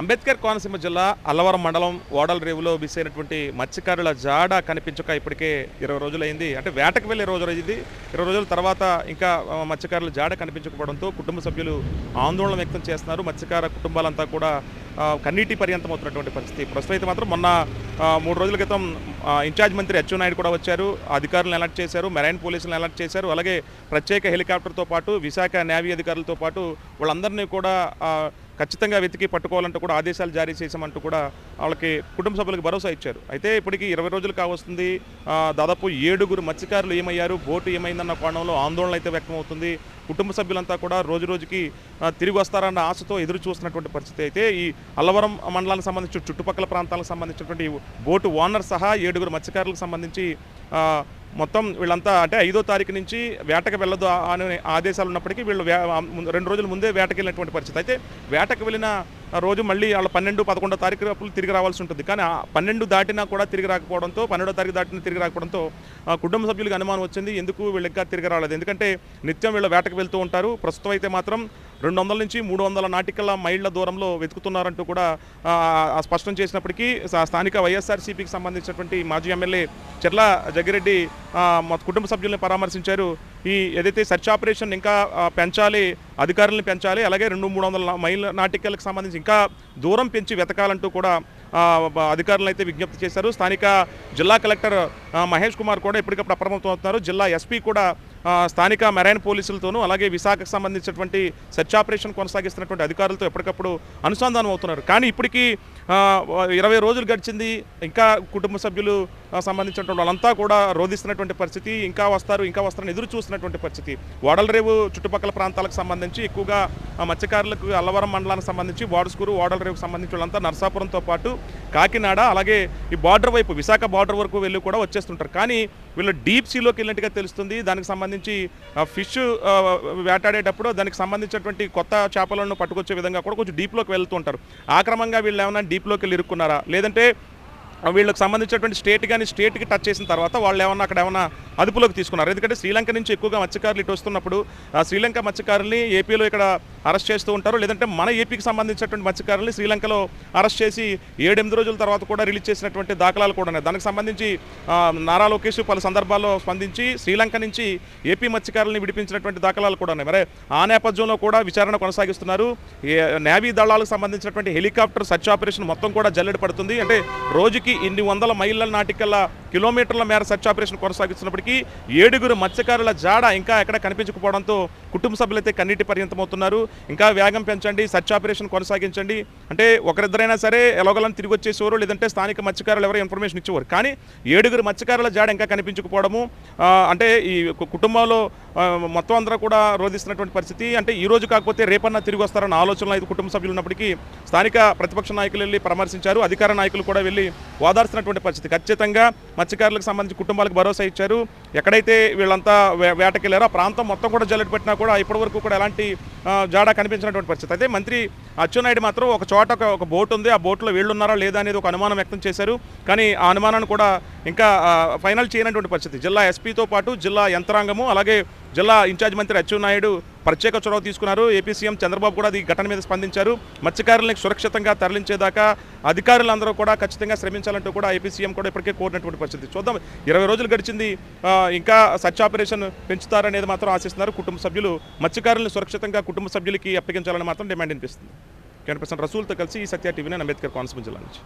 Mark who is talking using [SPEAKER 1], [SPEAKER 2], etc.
[SPEAKER 1] అంబేద్కర్ కోనసీమ జిల్లా అల్లవరం మండలం ఓడలరేవులో మిస్ అయినటువంటి మత్స్యకారుల జాడ కనిపించక ఇప్పటికే 20 రోజులైంది. అంటే వేటకు వెళ్ళే రోజు ఇది. 20 రోజుల తర్వాత ఇంకా మత్స్యకారుల జాడ కనిపించకపోవడంతో కుటుంబ సభ్యులు ఆందోళన వ్యక్తం చేస్తున్నారు. మత్స్యకార కుటుంబాలంతా కూడా కన్నీటి పర్యంతం అవుతున్నటువంటి పరిస్థితి. ప్రస్తుతం అయితే మాత్రం మొన్న 3 రోజుల క్రితం ఇన్ఛార్జ్ మంత్రి అచ్చెన్నాయుడు కూడా వచ్చారు. అధికారులను అలర్ట్ చేశారు, మెరైన్ పోలీసులను అలర్ట్ చేశారు. అలాగే ప్రత్యేక హెలికాప్టర్తో పాటు విశాఖ నేవీ అధికారులతో పాటు వాళ్ళందరినీ కూడా ఖచ్చితంగా వెతికి పట్టుకోవాలంటూ కూడా ఆదేశాలు జారీ చేశామంటూ కూడా వాళ్ళకి కుటుంబ సభ్యులకు భరోసా ఇచ్చారు. అయితే ఇప్పటికి 20 రోజులు కావస్తుంది. దాదాపు 7 మత్స్యకారులు ఏమయ్యారు, బోటు ఏమైందన్న కోణంలో ఆందోళన అయితే వ్యక్తమవుతుంది. కుటుంబ సభ్యులంతా కూడా రోజు రోజుకి తిరిగి వస్తారన్న ఆశతో ఎదురు చూస్తున్నటువంటి పరిస్థితి. అయితే ఈ అల్లవరం మండలానికి సంబంధించి చుట్టుపక్కల ప్రాంతాలకు సంబంధించినటువంటి బోటు ఓనర్ సహా 7 మత్స్యకారులకు సంబంధించి మొత్తం వీళ్ళంతా అంటే 5వ తారీఖు నుంచి వేటకు వెళ్ళదు అనే ఆదేశాలు ఉన్నప్పటికీ వీళ్ళు 2 రోజుల ముందే వేటకు వెళ్ళినటువంటి పరిస్థితి. అయితే వేటకు వెళ్ళిన రోజు మళ్ళీ వాళ్ళ 12, 11వ తారీఖు తిరిగి రావాల్సి ఉంటుంది. కానీ 12 దాటినా కూడా తిరిగి రాకపోవడంతో 12వ తారీఖు దాటినా తిరిగి రాకపోవడంతో కుటుంబ సభ్యులకు అనుమానం వచ్చింది. ఎందుకు వీళ్ళు ఇంకా తిరిగి రాలేదు, ఎందుకంటే నిత్యం వీళ్ళు వేటకు వెళ్తూ ఉంటారు. ప్రస్తుతం అయితే మాత్రం 200 నుంచి 300 నాటికల మైళ్ళ దూరంలో వెతుకుతున్నారంటూ కూడా స్పష్టం చేసినప్పటికీ స్థానిక వైఎస్ఆర్సీపీకి సంబంధించినటువంటి మాజీ ఎమ్మెల్యే చెర్ల జగ్గిరెడ్డి కుటుంబ సభ్యుల్ని పరామర్శించారు. ఏదైతే సెర్చ్ ఆపరేషన్ ఇంకా పెంచాలి, అధికారులను పెంచాలి, అలాగే 200-300 మైళ్ళ నాటికలకు సంబంధించి ఇంకా దూరం పెంచి వెతకాలంటూ కూడా అధికారులు అయితే విజ్ఞప్తి చేశారు. స్థానిక జిల్లా కలెక్టర్ మహేష్ కుమార్ కూడా ఎప్పటికప్పుడు అప్రమత్తం అవుతున్నారు. జిల్లా ఎస్పీ కూడా స్థానిక మెరైన్ పోలీసులతోనూ అలాగే విశాఖకు సంబంధించినటువంటి సెర్చ్ ఆపరేషన్ కొనసాగిస్తున్నటువంటి అధికారులతో ఎప్పటికప్పుడు అనుసంధానం అవుతున్నారు. కానీ ఇప్పటికీ 20 రోజులు గడిచింది. ఇంకా కుటుంబ సభ్యులు సంబంధించినటువంటి వాళ్ళంతా కూడా రోధిస్తున్నటువంటి పరిస్థితి. ఇంకా వస్తారని ఎదురు చూస్తున్నటువంటి పరిస్థితి. ఓడలరేవు చుట్టుపక్కల ప్రాంతాలకు సంబంధించి ఎక్కువగా మత్స్యకారులకు అల్లవరం మండలానికి సంబంధించి వాడుస్కూరు, ఓడలరేవుకు సంబంధించి వాళ్ళంతా నర్సాపురంతో పాటు కాకినాడ అలాగే ఈ బార్డర్ వైపు విశాఖ బార్డర్ వరకు వెళ్ళి కూడా వచ్చేస్తుంటారు. కానీ వీళ్ళు డీప్ సీలోకి వెళ్ళినట్టుగా తెలుస్తుంది. దానికి సంబంధించి ఫిష్ వేటాడేటప్పుడు దానికి సంబంధించినటువంటి కొత్త చేపలను పట్టుకొచ్చే విధంగా కూడా కొంచెం డీప్లోకి వెళ్తూ ఉంటారు. ఆ క్రమంగా వీళ్ళు ఏమైనా డీప్లోకి వెళ్ళి ఇరుక్కున్నారా, లేదంటే వీళ్ళకి సంబంధించినటువంటి స్టేట్కి టచ్ చేసిన తర్వాత వాళ్ళు అక్కడ ఏమన్నా అదుపులోకి తీసుకున్నారు. ఎందుకంటే శ్రీలంక నుంచి ఎక్కువగా మత్స్యకారులు ఇటు వస్తున్నప్పుడు శ్రీలంక మత్స్యకారుల్ని ఏపీలో ఇక్కడ అరెస్ట్ చేస్తూ ఉంటారు. లేదంటే మన ఏపీకి సంబంధించినటువంటి మత్స్యకారుల్ని శ్రీలంకలో అరెస్ట్ చేసి 7-8 రోజుల తర్వాత కూడా రిలీజ్ చేసినటువంటి దాఖలాలు కూడా ఉన్నాయి. దానికి సంబంధించి నారా లోకేష్ పలు సందర్భాల్లో స్పందించి శ్రీలంక నుంచి ఏపీ మత్స్యకారుల్ని విడిపించినటువంటి దాఖలాలు కూడా ఉన్నాయి. మరి ఆ నేపథ్యంలో కూడా విచారణ కొనసాగిస్తున్నారు. నేవీ దళాలకు సంబంధించినటువంటి హెలికాప్టర్ సెర్చ్ ఆపరేషన్ మొత్తం కూడా జల్లెడ పడుతుంది. అంటే రోజుకి ఇన్ని 100 మైళ్ళ నాటికల్లా కిలోమీటర్ల మేర సెర్చ్ ఆపరేషన్ కొనసాగిస్తున్నప్పటికీ 7 మత్స్యకారుల జాడ ఇంకా ఎక్కడ కనిపించకపోవడంతో కుటుంబ సభ్యులైతే కన్నీటి పర్యంతం అవుతున్నారు. ఇంకా వేగం పెంచండి, సెర్చ్ ఆపరేషన్ కొనసాగించండి అంటే ఒకరిద్దరైనా సరే ఎలాగోలని తిరిగి వచ్చేసేవారు, లేదంటే స్థానిక మత్స్యకారులు ఎవరో ఇన్ఫర్మేషన్ ఇచ్చేవారు. కానీ 7 మత్స్యకారుల జాడ ఇంకా కనిపించకపోవడము అంటే ఈ కుటుంబంలో మొత్తం అందరూ కూడా రోధిస్తున్నటువంటి పరిస్థితి. అంటే ఈ రోజు కాకపోతే రేపన్నా తిరిగి వస్తారన్న ఆలోచనలో 5 కుటుంబ సభ్యులు ఉన్నప్పటికీ స్థానిక ప్రతిపక్ష నాయకులు వెళ్ళి పరామర్శించారు. అధికార నాయకులు కూడా వెళ్ళి ఓదార్స్తున్నటువంటి పరిస్థితి. ఖచ్చితంగా మత్స్యకారులకు సంబంధించి కుటుంబాలకు భరోసా ఇచ్చారు. ఎక్కడైతే వీళ్ళంతా వేటకెళ్లారో ఆ ప్రాంతం మొత్తం కూడా జల్లెడ పెట్టినా కూడా ఇప్పటివరకు కూడా ఎలాంటి జాడ కనిపించినటువంటి పరిస్థితి. అయితే మంత్రి అచ్చెన్నాయుడు మాత్రం ఒక చోట ఒక బోట్ ఉంది, ఆ బోట్లో వీళ్ళున్నారా లేదా అనేది ఒక అనుమానం వ్యక్తం చేశారు. కానీ ఆ అనుమానాన్ని కూడా ఇంకా ఫైనల్ చేయనటువంటి పరిస్థితి. జిల్లా ఎస్పీతో పాటు జిల్లా యంత్రాంగము అలాగే జిల్లా ఇన్ఛార్జ్ మంత్రి అచ్చెన్నాయుడు ప్రత్యేక చొరవ తీసుకున్నారు. ఏపీ సీఎం చంద్రబాబు కూడా ఈ ఘటన మీద స్పందించారు. మత్స్యకారులను సురక్షితంగా తరలించేదాకా అధికారులందరూ కూడా ఖచ్చితంగా శ్రమించాలంటూ కూడా ఏపీ సీఎం కూడా ఇప్పటికే కోరినటువంటి పరిస్థితి. చూద్దాం, 20 రోజులు గడిచింది. ఇంకా సెర్చ్ ఆపరేషన్ పెంచుతారనేది మాత్రం ఆశిస్తున్నారు కుటుంబ సభ్యులు. మత్స్యకారులను సురక్షితంగా కుటుంబ సభ్యులకి అప్పగించాలని మాత్రం డిమాండ్ అనిపిస్తుంది. 100% రసూల్తో కలిసి ఈ సత్య టీవీ అంబేద్కర్ కోనసీమ జిల్లా నుంచి.